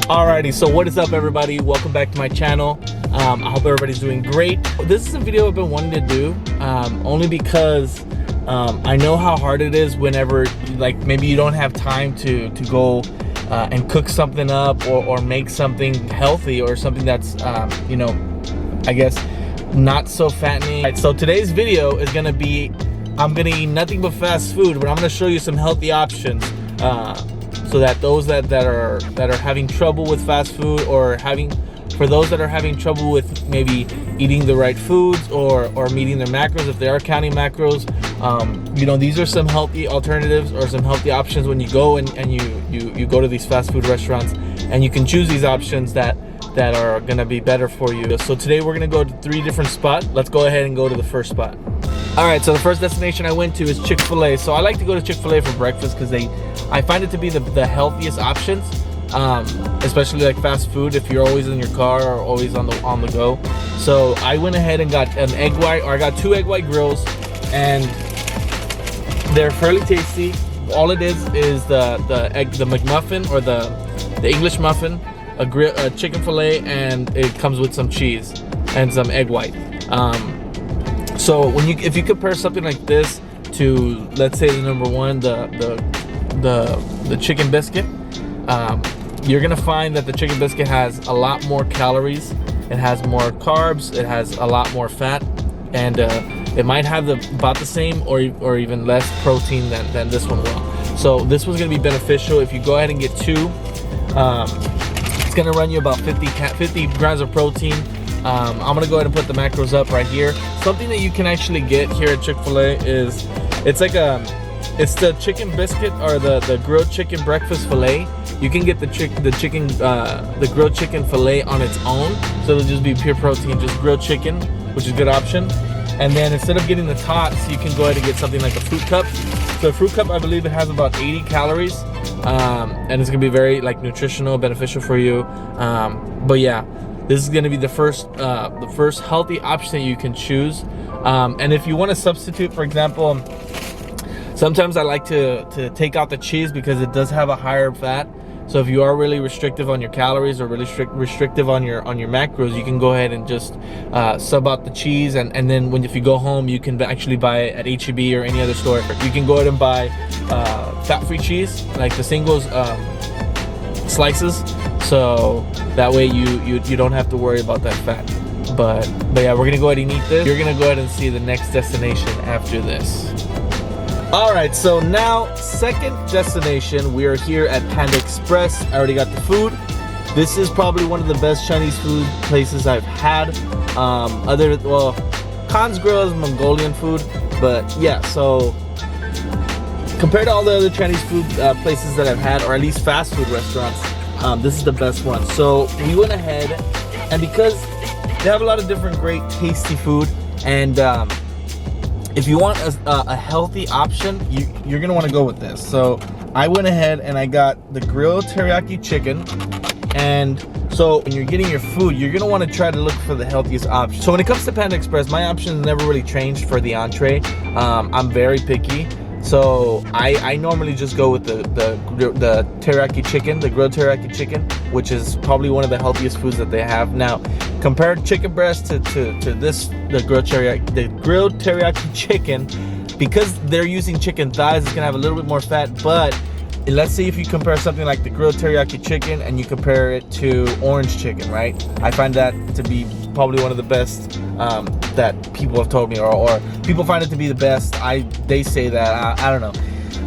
Alrighty, so what is up everybody? Welcome back to my channel. I hope everybody's doing great. This is a video I've been wanting to do only because I know how hard it is whenever like maybe you don't have time to go and cook something up or make something healthy or something that's you know, I guess not so fattening. Right, so today's video is gonna be, I'm gonna eat nothing but fast food, but I'm gonna show you some healthy options so that those that are having trouble with fast food, or for those that are having trouble with maybe eating the right foods or meeting their macros, if they are counting macros, you know, these are some healthy alternatives or some healthy options when you go and you go to these fast food restaurants, and you can choose these options that are gonna be better for you. So today we're gonna go to 3 different spots. Let's go ahead and go to the first spot. All right, so the first destination I went to is Chick-fil-A. So I like to go to Chick-fil-A for breakfast because I find it to be the healthiest options, especially like fast food if you're always in your car or always on the go. So I went ahead and got an egg white, or I got 2 egg white grills, and they're fairly tasty. All it is the McMuffin, or the English muffin, a chicken fillet, and it comes with some cheese and some egg white. So if you compare something like this to, let's say, the number one, the chicken biscuit, you're gonna find that the chicken biscuit has a lot more calories, it has more carbs, it has a lot more fat, and it might have about the same or even less protein than this one will. So this one's gonna be beneficial if you go ahead and get 2. It's gonna run you about 50 grams of protein. I'm gonna go ahead and put the macros up right here. Something that you can actually get here at Chick-fil-A is, it's the chicken biscuit, or the grilled chicken breakfast fillet. You can get the grilled chicken fillet on its own, so it'll just be pure protein, just grilled chicken, which is a good option. And then instead of getting the tots, you can go ahead and get something like a fruit cup. So a fruit cup, I believe it has about 80 calories, and it's gonna be very like nutritional, beneficial for you. But yeah, this is gonna be the first healthy option that you can choose. And if you want to substitute, for example, sometimes I like to take out the cheese because it does have a higher fat. So if you are really restrictive on your calories, or really restrictive on your macros, you can go ahead and just sub out the cheese, and then if you go home, you can actually buy it at H-E-B or any other store. You can go ahead and buy fat-free cheese, like the singles slices, so that way you don't have to worry about that fat. But yeah, we're gonna go ahead and eat this. You're gonna go ahead and see the next destination after this. All right, so now second destination, we are here at Panda Express. I already got the food. This is probably one of the best Chinese food places I've had. Khan's Grill is Mongolian food, but yeah, so compared to all the other Chinese food places that I've had, or at least fast food restaurants, this is the best one. So we went ahead, and because they have a lot of different great tasty food, and if you want a healthy option, you're gonna want to go with this. So I went ahead and I got the grilled teriyaki chicken. And so when you're getting your food, you're gonna want to try to look for the healthiest option. So when it comes to Panda Express, my options never really changed for the entree. I'm very picky. So I normally just go with the teriyaki chicken, the grilled teriyaki chicken, which is probably one of the healthiest foods that they have. Now, compare chicken breast to this, the grilled teriyaki chicken, because they're using chicken thighs, it's gonna have a little bit more fat. But let's see if you compare something like the grilled teriyaki chicken and you compare it to orange chicken, right? I find that to be probably one of the best that people have told me, or people find it to be the best. They say that, I don't know.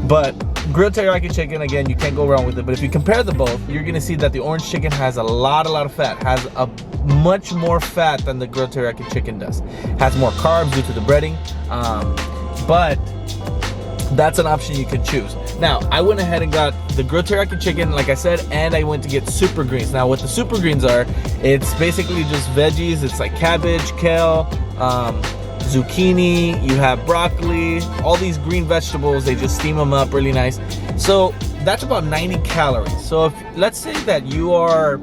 But grilled teriyaki chicken, again, you can't go wrong with it. But if you compare the both, you're gonna see that the orange chicken has a lot of fat, has a much more fat than the grilled teriyaki chicken does. Has more carbs due to the breading, but that's an option you can choose. Now, I went ahead and got the grilled teriyaki chicken, like I said, and I went to get super greens. Now, what the super greens are, it's basically just veggies. It's like cabbage, kale, zucchini, you have broccoli, all these green vegetables. They just steam them up really nice. So that's about 90 calories. So if, let's say that you're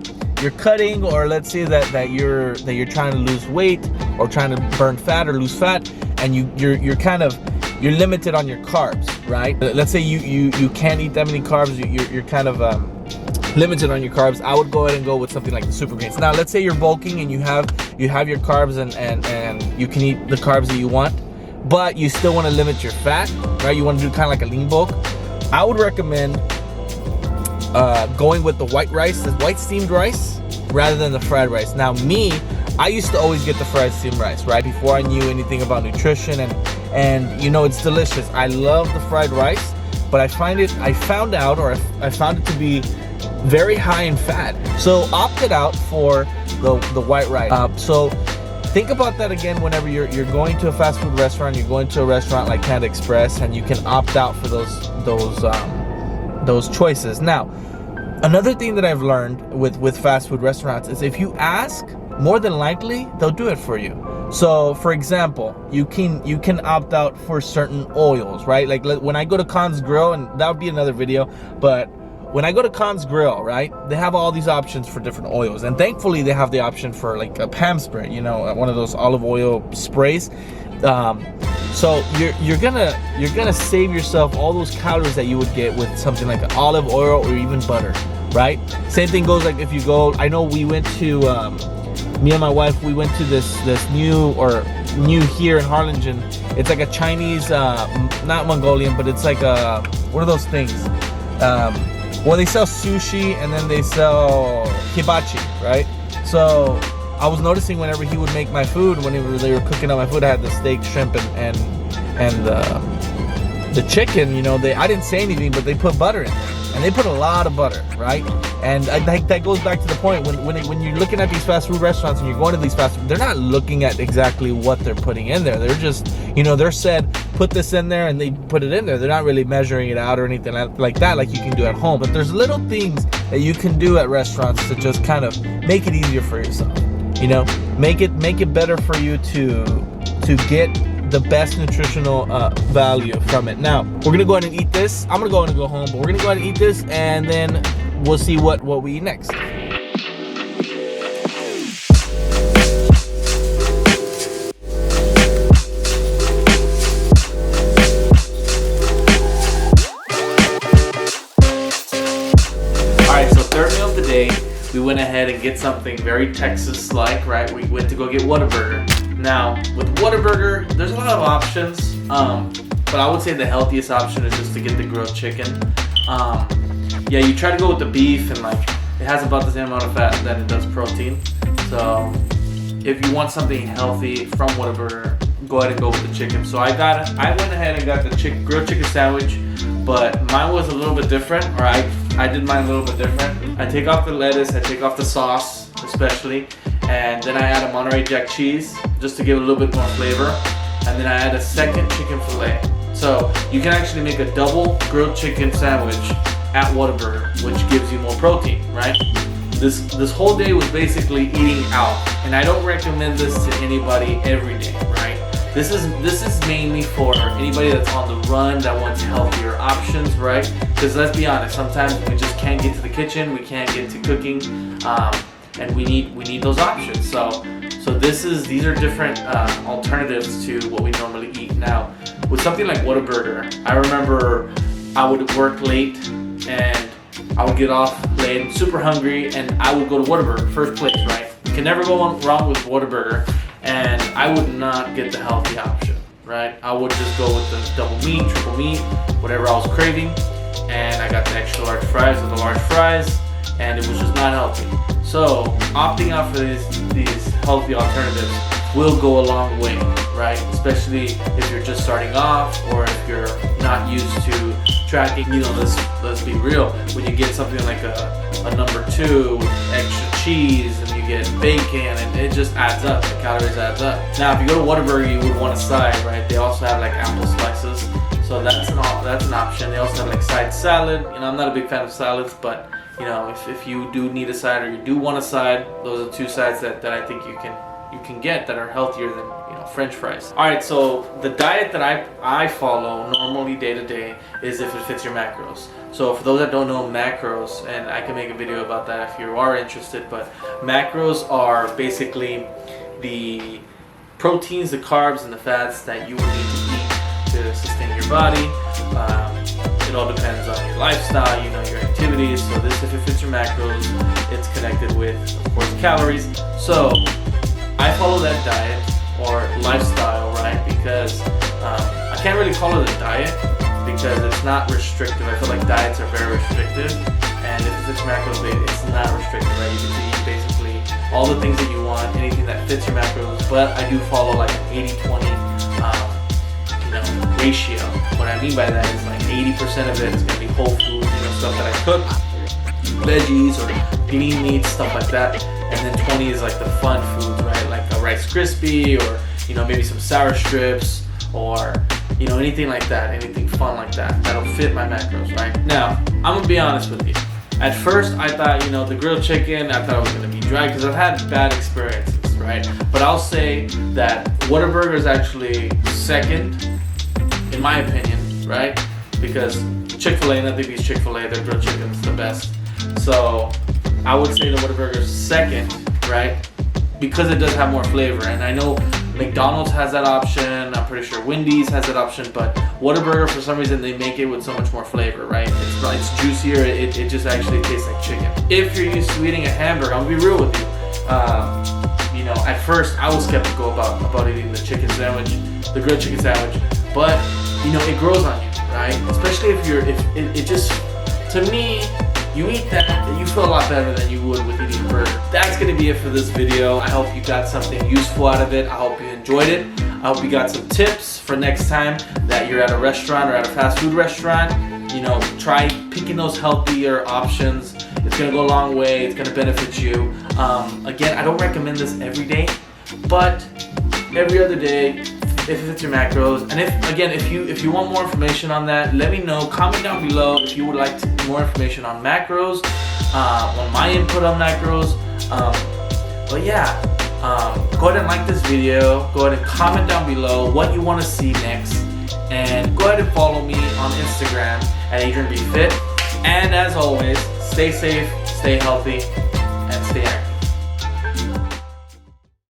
cutting, or let's say that you're trying to lose weight, or trying to burn fat or lose fat, and you're limited on your carbs, right? Let's say you can't eat that many carbs. You're kind of limited on your carbs, I would go ahead and go with something like the Super Greens. Now, let's say you're bulking and you have your carbs and you can eat the carbs that you want, but you still want to limit your fat, right? You want to do kind of like a lean bulk. I would recommend going with the white rice, the white steamed rice, rather than the fried rice. Now, I used to always get the fried steamed rice, right? Before I knew anything about nutrition, and you know, it's delicious. I love the fried rice, but I found it to be very high in fat. So opted out for the white rice. So think about that again whenever you're going to a fast food restaurant, you're going to a restaurant like Panda Express, and you can opt out for those choices. Now, another thing that I've learned with fast food restaurants is if you ask, more than likely they'll do it for you. So for example, you can opt out for certain oils, right? Like when I go to Khan's Grill, and that would be another video, but when I go to Khan's Grill, right, they have all these options for different oils, and thankfully they have the option for like a Pam spray, you know, one of those olive oil sprays. So you're gonna save yourself all those calories that you would get with something like olive oil or even butter, right? Same thing goes like if you go. I know we went to me and my wife. We went to this new here in Harlingen. It's like a Chinese, not Mongolian, but it's like what are those things? Well, they sell sushi and then they sell hibachi, right? So I was noticing whenever he would make my food, whenever they were cooking up my food, I had the steak, shrimp, and the chicken. You know, I didn't say anything, but they put butter in there, and they put a lot of butter, right? And that goes back to the point when you're looking at these fast food restaurants and you're going to these fast food, they're not looking at exactly what they're putting in there. They're just, you know, they're said put this in there and they put it in there. They're not really measuring it out or anything like that, like you can do at home. But there's little things that you can do at restaurants to just kind of make it easier for yourself. You know, make it better for you to get the best nutritional value from it. Now, we're gonna go ahead and eat this. I'm gonna go ahead and go home, but we're gonna go ahead and eat this, and then we'll see what we eat next. Alright, so third meal of the day, we went ahead and get something very Texas-like, right? We went to go get Whataburger. Now, with Whataburger, there's a lot of options, but I would say the healthiest option is just to get the grilled chicken. Yeah, you try to go with the beef, and like it has about the same amount of fat that it does protein. So if you want something healthy from Whataburger, go ahead and go with the chicken. So I went ahead and got the grilled chicken sandwich, but mine was a little bit different, or I did mine a little bit different. I take off the lettuce, I take off the sauce, especially, and then I add a Monterey Jack cheese just to give it a little bit more flavor, and then I add a second chicken fillet. So you can actually make a double grilled chicken sandwich at Whataburger, which gives you more protein, right? This whole day was basically eating out, and I don't recommend this to anybody every day, right? This is mainly for anybody that's on the run that wants healthier options, right? Because let's be honest, sometimes we just can't get to the kitchen, we can't get to cooking, and we need those options. So these are different alternatives to what we normally eat. Now, with something like Whataburger, I remember I would work late and I would get off late, super hungry, and I would go to Whataburger, first place, right? You can never go wrong with Whataburger, and I would not get the healthy option, right? I would just go with the double meat, triple meat, whatever I was craving, and I got the extra large fries or the large fries, and it was just not healthy. So opting out for these healthy alternatives will go a long way, right? Especially if you're just starting off, or if you're not used to tracking. You know, let's be real. When you get something like a number 2 with extra cheese, and you get bacon, and it just adds up. The calories adds up. Now, if you go to Whataburger, you would want a side, right? They also have like apple slices, so that's an option. They also have like side salad. You know, I'm not a big fan of salads, but you know, if you do need a side or you do want a side, those are 2 sides that I think you can get that are healthier than, you know, French fries. All right, so the diet that I follow normally day to day is if it fits your macros. So for those that don't know macros, and I can make a video about that if you are interested, but macros are basically the proteins, the carbs, and the fats that you would need to eat to sustain your body. It all depends on your lifestyle, you know, your activity activities. So this, if it fits your macros, it's connected with, of course, calories. So I follow that diet or lifestyle, right? Because I can't really call it a diet because it's not restrictive. I feel like diets are very restrictive, and if it fits your macros, it's not restrictive, right? You can eat basically all the things that you want, anything that fits your macros. But I do follow like an 80-20 ratio. What I mean by that is like 80% of it is gonna be whole food, stuff that I cook, veggies or lean meats, stuff like that. And then 20 is like the fun foods, right? Like a Rice Krispie, or maybe some sour strips, or anything like that, anything fun like that that'll fit my macros, right? Now, I'm gonna be honest with you. At first, I thought, the grilled chicken, I thought it was gonna be dry because I've had bad experiences, right? But I'll say that Whataburger is actually second, in my opinion, right? Because Chick-fil-A, nothing beats Chick-fil-A, their grilled chicken is the best. So I would say the Whataburger is second, right? Because it does have more flavor. And I know McDonald's has that option, I'm pretty sure Wendy's has that option, but Whataburger, for some reason, they make it with so much more flavor, right? It's juicier, it just actually tastes like chicken. If you're used to eating a hamburger, I'm gonna be real with you. At first I was skeptical about eating the chicken sandwich, the grilled chicken sandwich, but it grows on you, right? Especially if it just, to me, you eat that, you feel a lot better than you would with eating a burger. That's gonna be it for this video. I hope you got something useful out of it. I hope you enjoyed it. I hope you got some tips for next time that you're at a restaurant or at a fast food restaurant. Try picking those healthier options. It's gonna go a long way. It's gonna benefit you. Again, I don't recommend this every day, but every other day, if it fits your macros. And if you want more information on that, let me know. Comment down below if you would like more information on macros, on my input on macros. But yeah, go ahead and like this video. Go ahead and comment down below what you want to see next. And go ahead and follow me on Instagram at AdrianBFit. And as always, stay safe, stay healthy, and stay active.